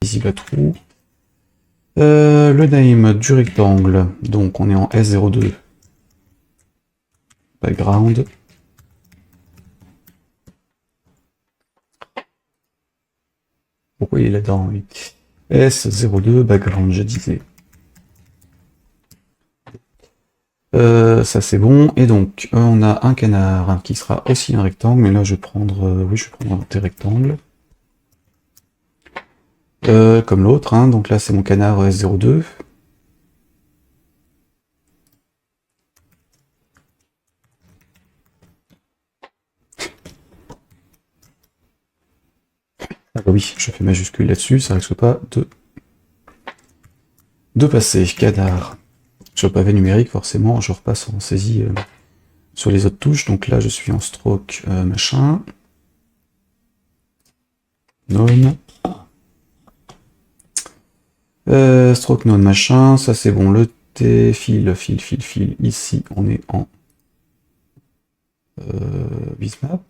visible à trou. Le name du rectangle, donc on est en S02. Background. Pourquoi il est là-dedans, oui. S02, background, je disais. Ça c'est bon, et donc on a un canard hein, qui sera aussi un rectangle, mais là je vais prendre, oui je vais prendre un des rectangles. Comme l'autre, hein, donc là c'est mon canard S02. Ah bah oui, je fais majuscule là-dessus, ça risque pas de passer. Canard. Sur le pavé numérique, forcément, je repasse en saisie sur les autres touches, donc là je suis en stroke machin. None. Stroke none machin, ça c'est bon, le T, fil, ici on est en bitmap.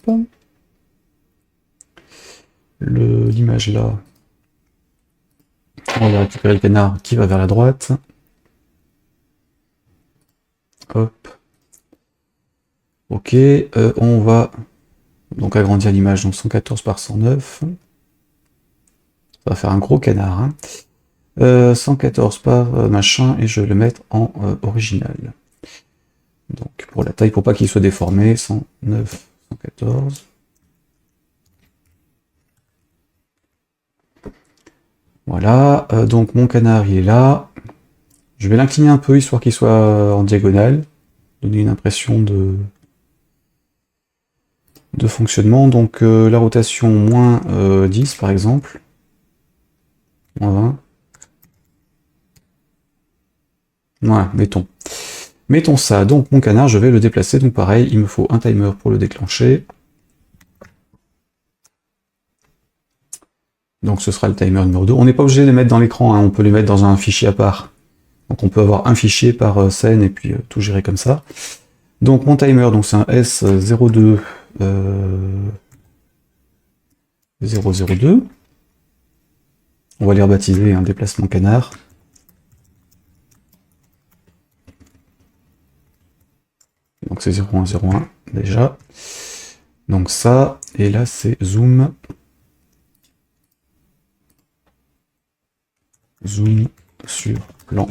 L'image là, on va récupérer le canard qui va vers la droite. Hop. Ok, on va donc agrandir l'image, donc 114 par 109. Ça va faire un gros canard. Hein. 114 par machin, et je vais le mettre en original. Donc pour la taille, pour pas qu'il soit déformé, 109, 114. Voilà, donc mon canard il est là. Je vais l'incliner un peu histoire qu'il soit en diagonale, donner une impression de fonctionnement. Donc la rotation moins 10 par exemple, moins 20. Voilà, mettons. Mettons ça, donc mon canard, je vais le déplacer, donc pareil, il me faut un timer pour le déclencher. Donc ce sera le timer numéro 2. On n'est pas obligé de les mettre dans l'écran, hein, on peut les mettre dans un fichier à part. Donc on peut avoir un fichier par scène et puis tout gérer comme ça. Donc mon timer, donc c'est un S02 002. On va les rebaptiser un déplacement canard. Donc c'est 0101 déjà. Donc ça, et là c'est zoom. Zoom sur plan.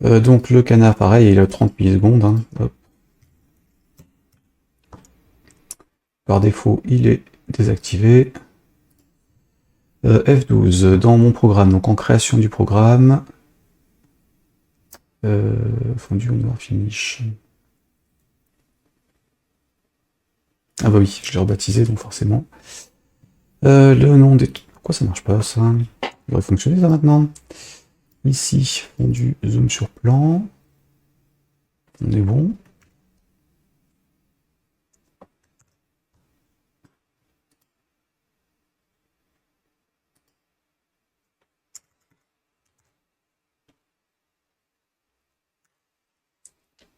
Donc le canard, pareil, il a 30 millisecondes. Hein. Hop. Par défaut, il est désactivé. F12, dans mon programme, donc en création du programme. Fondu au noir finish. Ah bah oui, je l'ai rebaptisé, donc forcément. Le nom des... Pourquoi ça marche pas, ça? Il devrait fonctionner, ça, maintenant. Ici, fondu, zoom sur plan. On est bon.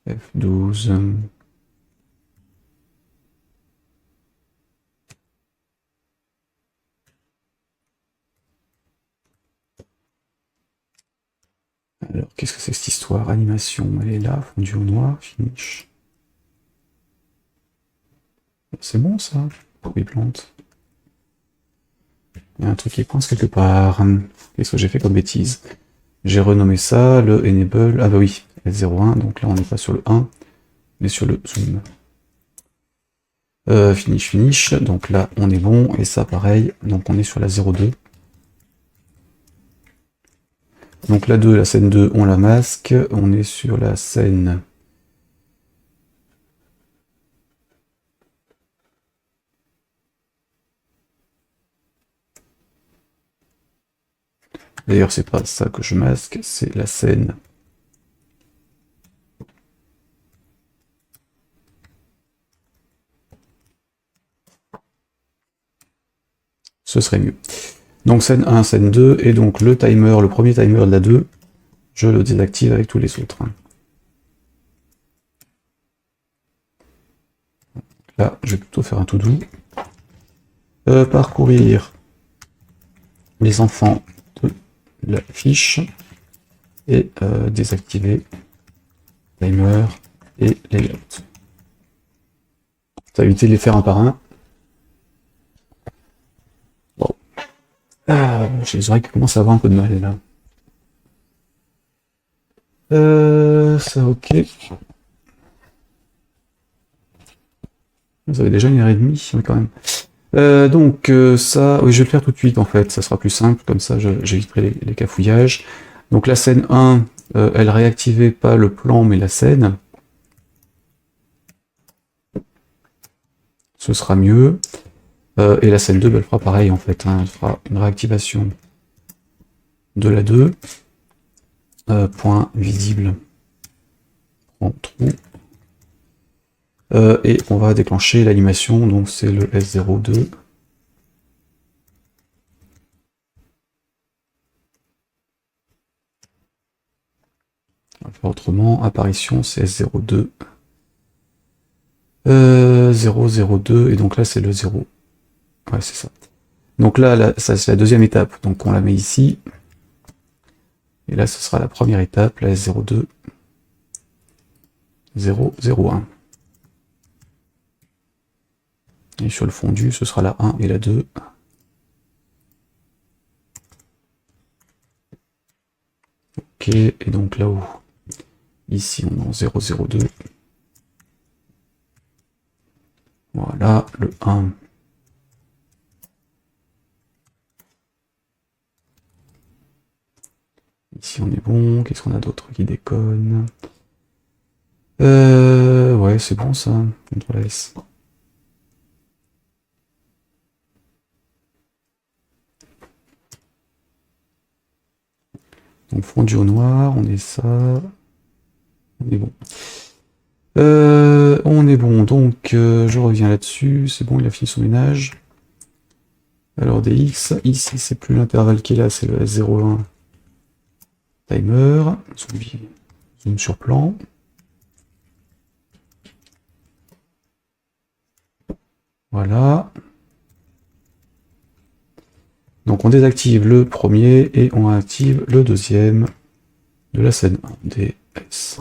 F12. Alors, qu'est-ce que c'est cette histoire? Animation, elle est là, fondu au noir, finish. C'est bon, ça? Pourquoi il plante? Il y a un truc qui coince quelque part. Qu'est-ce que j'ai fait comme bêtise? J'ai renommé ça, le enable... Ah bah oui, S01, donc là on n'est pas sur le 1, mais sur le zoom. Finish, donc là on est bon, et ça pareil, donc on est sur la 02. Donc la 2, la scène 2, on la masque, on est sur la scène... D'ailleurs c'est pas ça que je masque, c'est la scène... Ce serait mieux. Donc scène 1, scène 2, et donc le timer, le premier timer de la 2, je le désactive avec tous les autres. Là, je vais plutôt faire un tout doux. Parcourir les enfants de la fiche et désactiver timer et layout. Ça va éviter de les faire un par un. Bon. J'ai les oreilles qui commencent à avoir un peu de mal là. Ça ok. Vous avez déjà 1h30, mais quand même. Donc ça, oui, je vais le faire tout de suite en fait, ça sera plus simple, comme ça j'éviterai les cafouillages. Donc la scène 1, elle réactivait pas le plan mais la scène. Ce sera mieux. Et la scène 2, elle fera pareil en fait, hein, elle fera une réactivation de la 2. Point visible en trou. Et on va déclencher l'animation, donc c'est le S02. On va faire autrement, apparition c'est S02. 002, et donc là c'est le 0. Ouais, c'est ça. Donc là ça c'est la deuxième étape, donc on la met ici. Et là ce sera la première étape, la S02. 001. Et sur le fondu, ce sera la 1 et la 2. Ok, et donc là-haut, ici on est en 002. Voilà, le 1. Ici on est bon, qu'est-ce qu'on a d'autre qui déconne? Ouais, c'est bon ça, CTRL S. Donc fondu au noir, on est ça. On est bon. On est bon, donc je reviens là-dessus, c'est bon, il a fini son ménage. Alors des X, ici c'est plus l'intervalle qui est là, c'est le S01 timer, zoom sur plan. Voilà. Donc on désactive le premier et on active le deuxième de la scène 1, DS.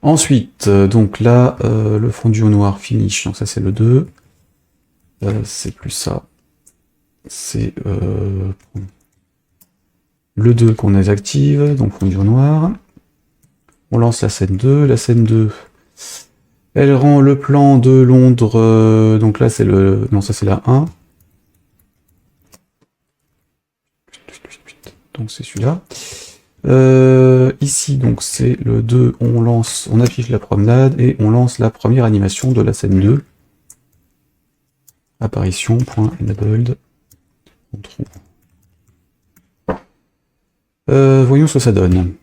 Ensuite, donc là, le fondu au noir finish, donc ça c'est le 2. C'est plus ça. C'est le 2 qu'on désactive, donc fondu au noir. On lance la scène 2. La scène 2, elle rend le plan de Londres, donc là c'est le... Non, ça c'est la 1. Donc c'est celui-là. Ici, donc c'est le 2, on affiche la promenade et on lance la première animation de la scène 2. Apparition.enabled. Voyons ce que ça donne.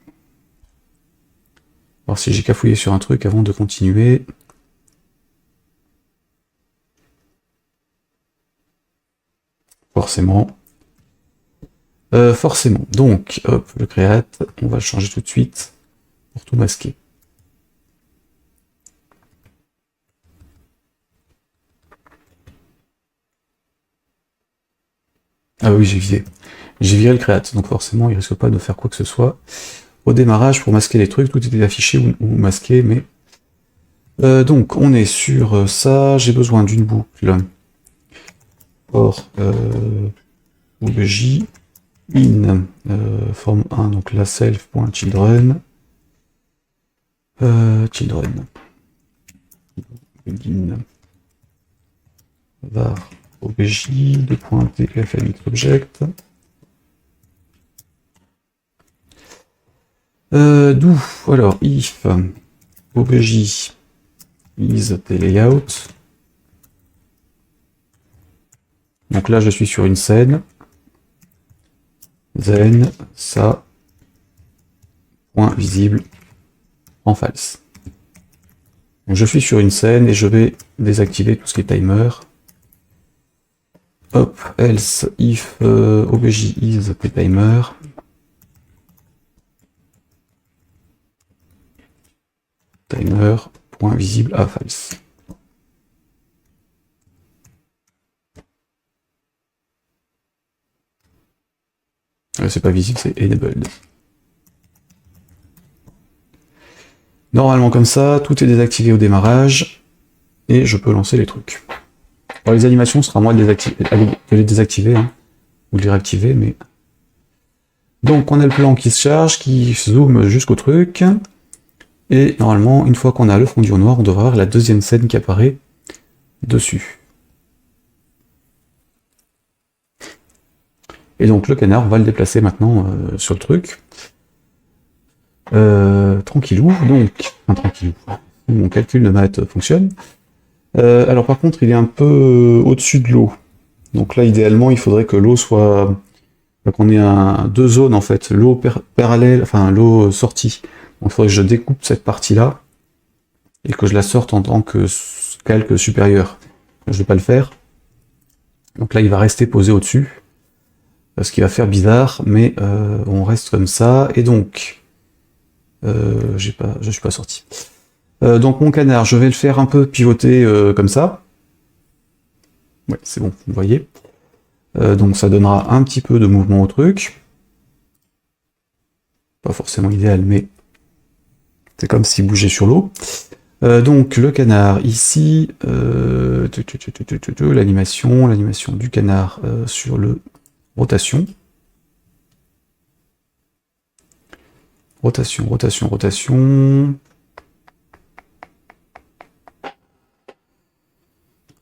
Alors si j'ai cafouillé sur un truc avant de continuer. Forcément. Forcément. Donc, hop, le create, on va le changer tout de suite pour tout masquer. Ah oui, j'ai viré. J'ai viré le create, donc forcément, il risque pas de faire quoi que ce soit. Au démarrage, pour masquer les trucs, tout était affiché ou masqué, mais... donc, on est sur ça, j'ai besoin d'une boucle. Or, obj, in, forme 1, donc la self.children, children, begin, var, obj, .tfmxobject, d'où, alors, if, obj, is layout. Donc là, je suis sur une scène. Then, ça, point visible, en false. Donc je suis sur une scène et je vais désactiver tout ce qui est timer. Hop, else, if, obj is timer. Timer, point visible à false. C'est pas visible, c'est enabled. Normalement comme ça, tout est désactivé au démarrage, et je peux lancer les trucs. Alors les animations, ce sera à moi de les désactiver, hein, ou de les réactiver, mais... Donc on a le plan qui se charge, qui zoome jusqu'au truc, et normalement, une fois qu'on a le fondu au noir, on devrait avoir la deuxième scène qui apparaît dessus. Et donc le canard, on va le déplacer maintenant sur le truc. Tranquillou, donc... Enfin, tranquillou. Mon calcul de maths fonctionne. Alors par contre, il est un peu au-dessus de l'eau. Donc là, idéalement, il faudrait que l'eau soit... qu'on ait deux zones, en fait. L'eau parallèle, enfin, l'eau sortie. Donc il faudrait que je découpe cette partie-là, et que je la sorte en tant que calque supérieur. Je ne vais pas le faire. Donc là, il va rester posé au-dessus. Ce qui va faire bizarre, mais on reste comme ça. Et donc... je suis pas sorti. Donc mon canard, je vais le faire un peu pivoter comme ça. Ouais, c'est bon, vous voyez. Donc ça donnera un petit peu de mouvement au truc. Pas forcément idéal, mais c'est comme s'il bougeait sur l'eau. Donc le canard ici, l'animation du canard sur le rotation.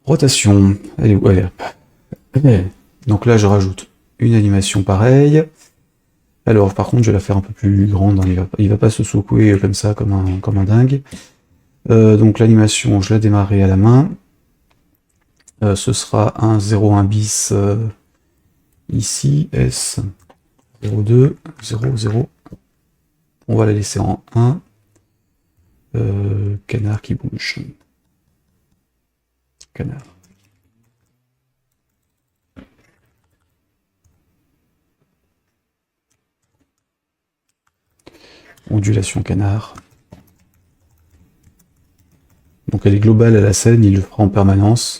Rotation. Allez, ouais. Donc là, je rajoute une animation pareille. Alors, par contre, je vais la faire un peu plus grande. Hein. Il va pas se secouer comme ça, comme un dingue. Donc l'animation, je la démarrerai à la main. Ce sera un 0,1 bis ici, S 0,2, 0,0. On va la laisser en 1. Canard qui bouge. Canard. Ondulation canard. Donc elle est globale à la scène, il le fera en permanence.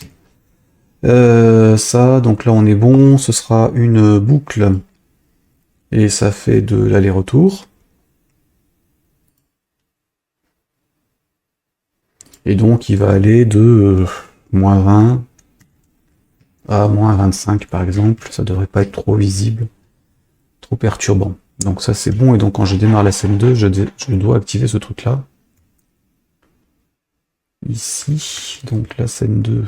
Ça, donc là on est bon, ce sera une boucle. Et ça fait de l'aller-retour. Et donc il va aller de moins 20 à moins 25 par exemple. Ça devrait pas être trop visible, trop perturbant. Donc ça c'est bon, et donc quand je démarre la scène 2, je dois activer ce truc là. Ici, donc la scène 2.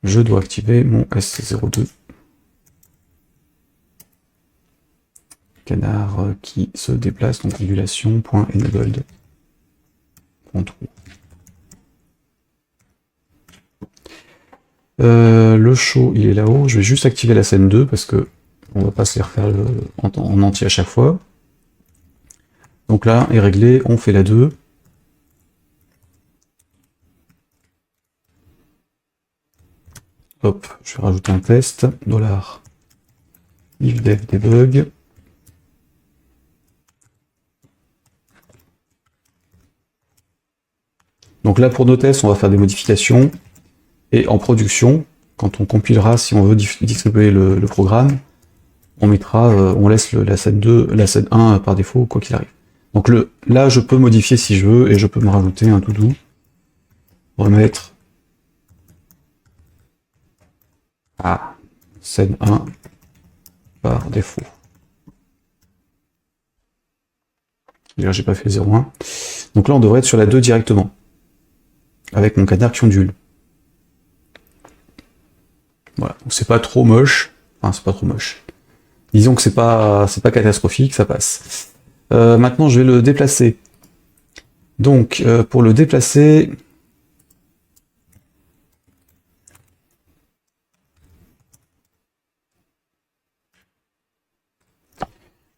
Je dois activer mon S02. Canard qui se déplace, donc ondulation, point enabled. Le show, il est là-haut. Je vais juste activer la scène 2 parce que on va pas se les refaire en entier à chaque fois. Donc là, est réglé, on fait la 2. Hop, je vais rajouter un test. $, if dev debug. Donc là, pour nos tests, on va faire des modifications. Et en production, quand on compilera, si on veut distribuer le programme, on mettra, on laisse la scène 2, la scène 1 par défaut, quoi qu'il arrive. Donc là, je peux modifier si je veux, et je peux me rajouter un doudou. Remettre à scène 1 par défaut. D'ailleurs, j'ai pas fait 0,1. Donc là, on devrait être sur la 2 directement. Avec mon canard qui ondule. Voilà, donc c'est pas trop moche. Enfin, c'est pas trop moche. Disons que c'est pas catastrophique, ça passe. Maintenant, je vais le déplacer. Donc, pour le déplacer...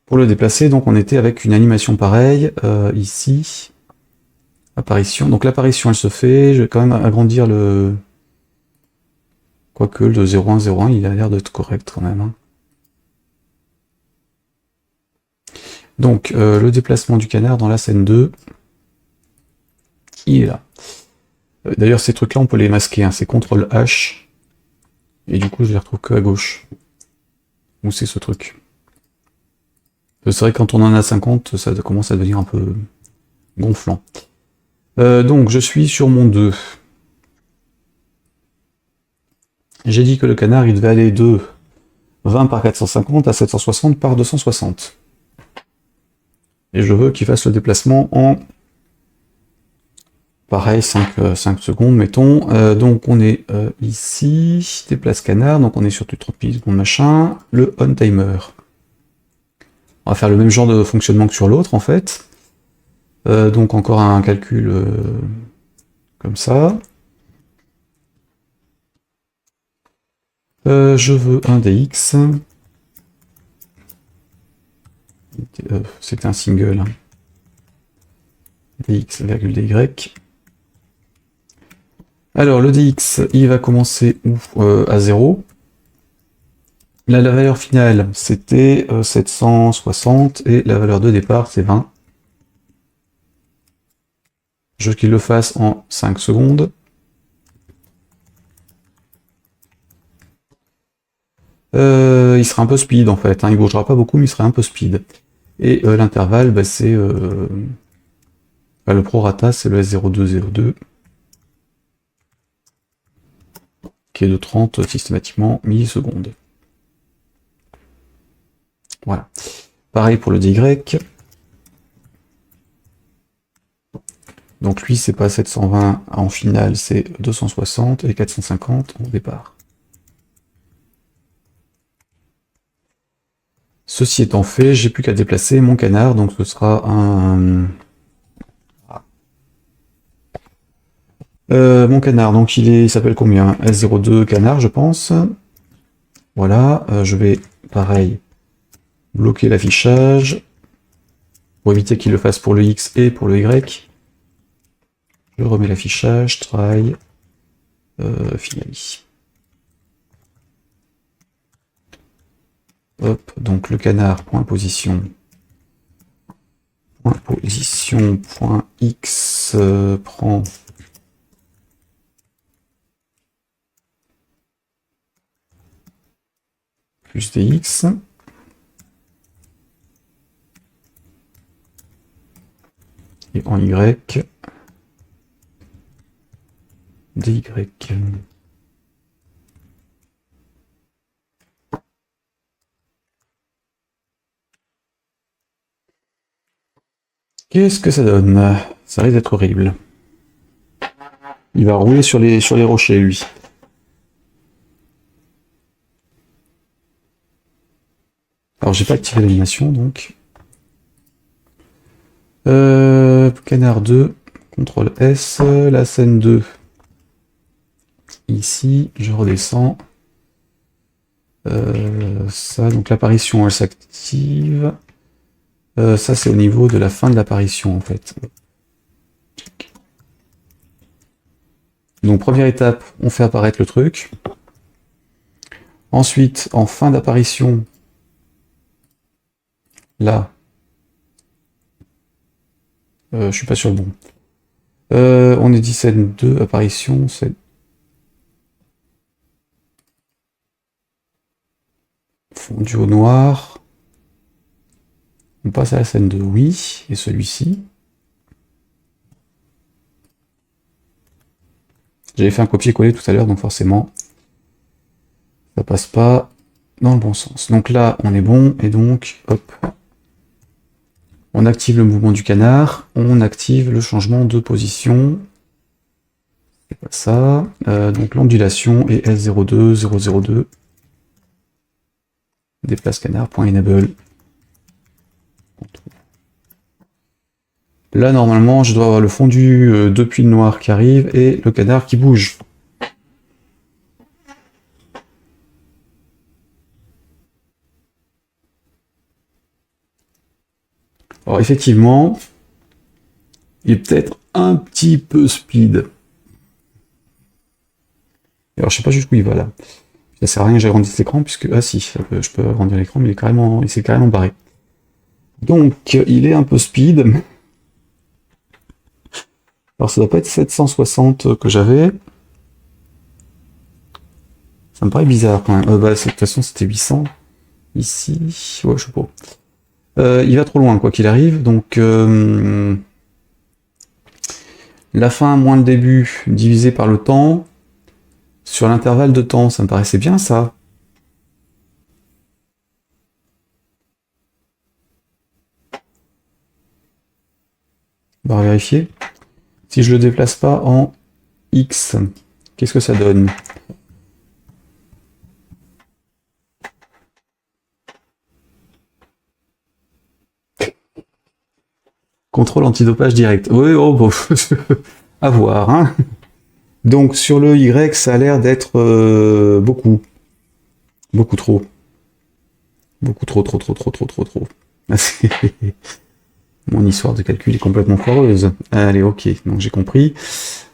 Pour le déplacer, donc on était avec une animation pareille, ici. Apparition. Donc l'apparition, elle se fait. Je vais quand même agrandir le... Quoique le 0101, il a l'air d'être correct quand même. Hein. Donc, le déplacement du canard dans la scène 2, il est là. D'ailleurs, ces trucs-là, on peut les masquer, hein. C'est CTRL H, et du coup, je les retrouve que à gauche. Où c'est ce truc? C'est vrai que quand on en a 50, ça commence à devenir un peu gonflant. Donc je suis sur mon 2. J'ai dit que le canard il devait aller de 20 par 450 à 760 par 260. Et je veux qu'il fasse le déplacement en pareil 5 secondes mettons. Donc on est ici, déplace canard, donc on est sur du 30 millisecondes machin, le on timer. On va faire le même genre de fonctionnement que sur l'autre en fait. Donc encore un calcul comme ça. Je veux un dx. C'était un single. Hein. dx, virgule dy. Alors le dx, il va commencer où à 0. Là, la valeur finale, c'était 760 et la valeur de départ, c'est 20. Je veux qu'il le fasse en 5 secondes. Il sera un peu speed en fait, hein. Il bougera pas beaucoup, mais il sera un peu speed. Et l'intervalle, bah, c'est le prorata, c'est le S0202, qui est de 30 systématiquement millisecondes. Voilà. Pareil pour le dy. Donc lui, c'est pas 720 en finale, c'est 260 et 450 au départ. Ceci étant fait, j'ai plus qu'à déplacer mon canard, donc ce sera un... mon canard, donc il s'appelle combien? S02 canard, je pense. Voilà, je vais, pareil, bloquer l'affichage, pour éviter qu'il le fasse pour le X et pour le Y. Je remets l'affichage, try, finally. Hop, donc le canard, point position, point X, prend plus dx. Et en Y, dy. Qu'est-ce que ça donne? Ça risque d'être horrible. Il va rouler sur les rochers, lui. Alors, j'ai pas activé l'animation, donc. Canard 2, CTRL S, la scène 2. Ici, je redescends. Ça, donc l'apparition, elle s'active. Ça, c'est au niveau de la fin de l'apparition, en fait. Donc, première étape, on fait apparaître le truc. Ensuite, en fin d'apparition, là, je suis pas sur le bon. On est dit scène 2, apparition, c'est... Fondu au noir. On passe à la scène 2, oui, et celui-ci. J'avais fait un copier-coller tout à l'heure, donc forcément, ça passe pas dans le bon sens. Donc là, on est bon, et donc, hop, on active le mouvement du canard, on active le changement de position. C'est pas ça. Donc l'ondulation et S02, 002. Déplace canard.enable. Là, normalement, je dois avoir le fondu depuis le noir qui arrive et le canard qui bouge. Alors, effectivement, il est peut-être un petit peu speed. Alors, je sais pas jusqu'où il va, là. Ça sert à rien que j'agrandisse l'écran, puisque... Ah si, je peux agrandir l'écran, mais il s'est carrément barré. Donc, il est un peu speed. Alors ça doit pas être 760 que j'avais. Ça me paraît bizarre quand même. De toute façon c'était 800. Ici, ouais, je sais pas. Il va trop loin, quoi qu'il arrive, donc la fin moins le début divisé par le temps, sur l'intervalle de temps, ça me paraissait bien ça. On va vérifier. Si je le déplace pas en X, qu'est-ce que ça donne? Contrôle antidopage direct. Oui, oh, bon, à voir. Hein. Donc sur le Y, ça a l'air d'être beaucoup. Beaucoup trop. Beaucoup trop, trop, trop, trop, trop, trop, trop. Mon histoire de calcul est complètement foireuse. Allez, ok, donc j'ai compris.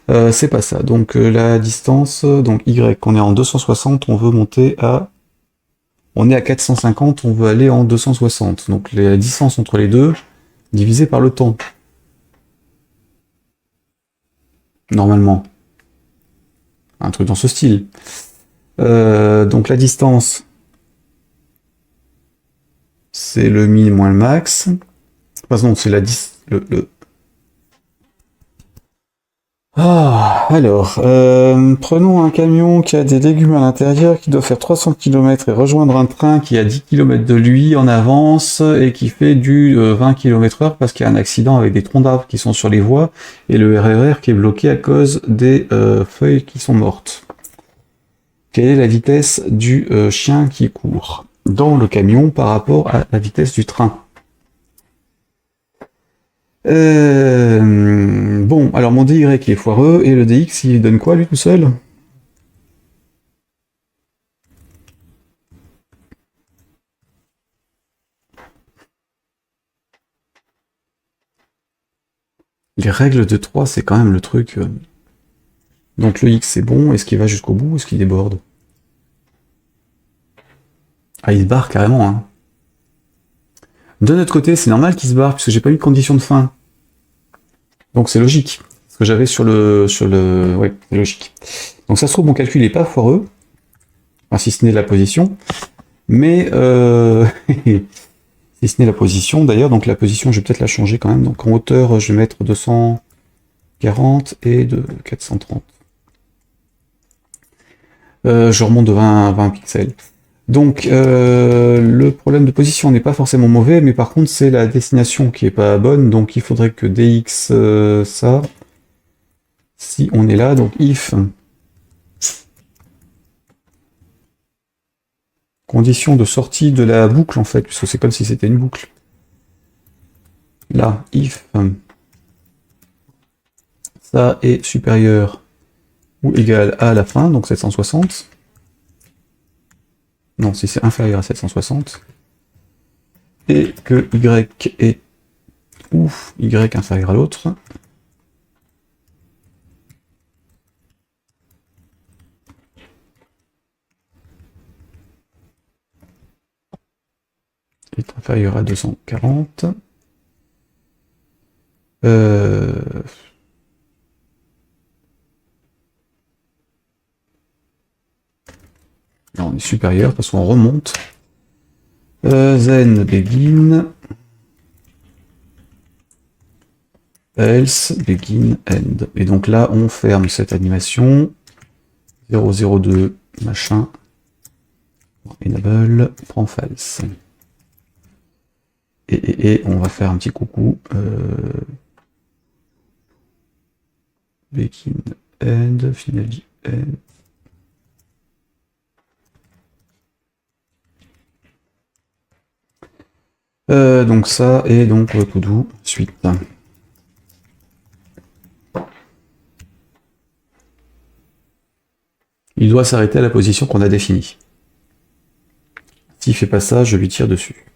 C'est pas ça. Donc la distance, donc Y, on est en 260, on veut monter à... On est à 450, on veut aller en 260. Donc la distance entre les deux, divisée par le temps. Normalement. Un truc dans ce style. Donc la distance, c'est le min moins le max. Enfin non, c'est la Ah, alors, prenons un camion qui a des légumes à l'intérieur, qui doit faire 300 km et rejoindre un train qui a 10 km de lui en avance et qui fait du 20 km/h parce qu'il y a un accident avec des troncs d'arbres qui sont sur les voies et le RER qui est bloqué à cause des feuilles qui sont mortes. Quelle est la vitesse du chien qui court dans le camion par rapport à la vitesse du train? Bon, alors mon DY est foireux, et le DX il donne quoi lui tout seul? Les règles de 3, c'est quand même le truc. Donc le X c'est bon, est-ce qu'il va jusqu'au bout ou est-ce qu'il déborde? Ah, il se barre carrément, hein. De notre côté, c'est normal qu'il se barre, puisque j'ai pas eu de condition de fin. Donc c'est logique. Ce que j'avais sur le... Ouais, c'est logique. Donc ça se trouve, mon calcul est pas foireux, enfin, si ce n'est la position, mais... si ce n'est la position, d'ailleurs, donc la position, je vais peut-être la changer quand même. Donc en hauteur, je vais mettre 240 et de 430. Je remonte de 20 pixels. Donc le problème de position n'est pas forcément mauvais, mais par contre c'est la destination qui est pas bonne, donc il faudrait que dx ça, si on est là, donc if condition de sortie de la boucle en fait, puisque c'est comme si c'était une boucle. Là, if ça est supérieur ou égal à la fin, donc 760. Non, si c'est inférieur à 760, et que y est ou y inférieur à l'autre, est inférieur à 240. Là, on est supérieur parce qu'on remonte. Then begin. Else begin end. Et donc là, on ferme cette animation. 002 machin. Enable prend false. Et on va faire un petit coucou. Begin end, finally end. Donc ça, et donc to do suite. Il doit s'arrêter à la position qu'on a définie. S'il fait pas ça, je lui tire dessus.